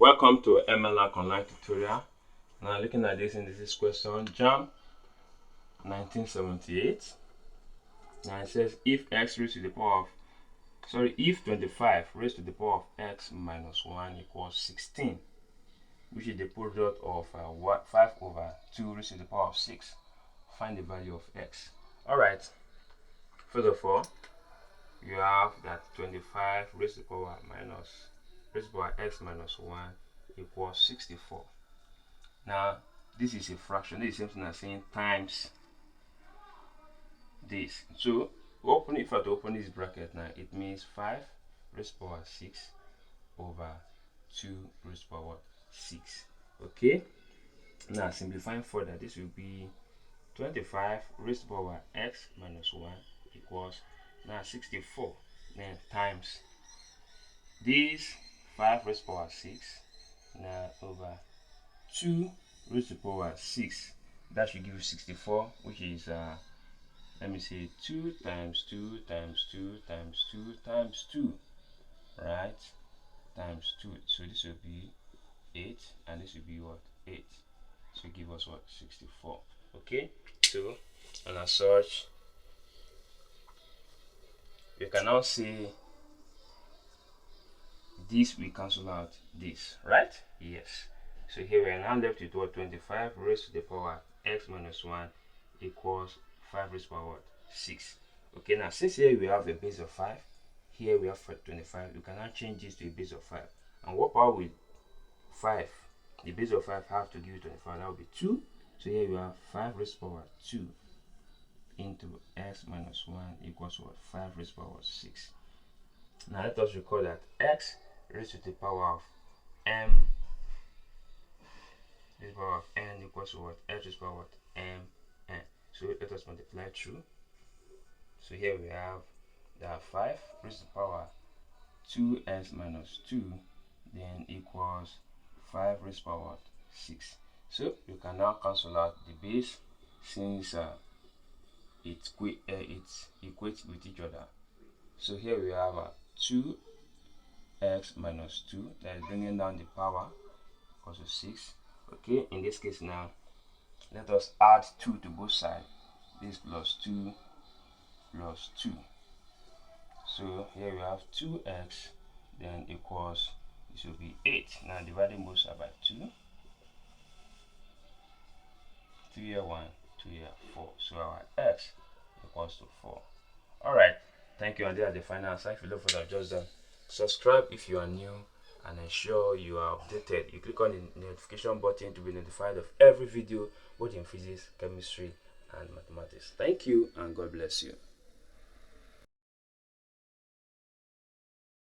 Welcome to MLAC online tutorial. Now looking at this indices question, JAMB 1978. Now it says if x raised to the power of if 25 raised to the power of x minus 1 equals 16, which is the product of 5 over 2 raised to the power of 6. Find the value of x. Alright, first of all, you have that 25 raised to the power x minus 1 equals 64. Now this is a fraction. This is something as saying times this. So if I open this bracket now, it means 5 raised to the power 6 over 2 raised to the power 6. Okay, now simplifying further, this will be 25 raised to the power x minus 1 equals now 64, then times this 5 raised to the power 6 now over 2 raised to the power 6. That should give you 64, which is let me say 2 times 2 times 2 times 2 times 2, right, times 2. So this will be 8, and this will be what, 8. So give us what, 64. Okay, so and as such you can now see this we cancel out this, right? Yes. So here we are now left with what, 25 raised to the power x minus 1 equals 5 raised to the power 6. Okay, now since here we have a base of 5, here we have 25, you can now change this to a base of 5. And what power with 5? The base of 5 have to give you 25, that will be 2. So here we have 5 raised to the power 2 into x minus 1 equals what, 5 raised to the power 6. Now let us recall that x raised to the power of m raised to the power of n equals to what, x raised to the power of m n. So let us multiply through. So here we have that 5 raised to the power 2x minus 2 then equals 5 raised to the power 6. So you can now cancel out the base since it equates with each other. So here we have 2x minus 2, that is bringing down the power equals to 6. Okay, in this case now let us add 2 to both sides. This plus 2 plus 2. So here we have 2x then equals, this will be 8. Now dividing both sides by 2. 2 here 1, 2 here 4. So our x equals to 4. Alright, thank you, and there are the final answer. If you look for that, just done. Subscribe if you are new and ensure you are updated. You click on the notification button to be notified of every video, both in physics, chemistry and mathematics. Thank you, and God bless you.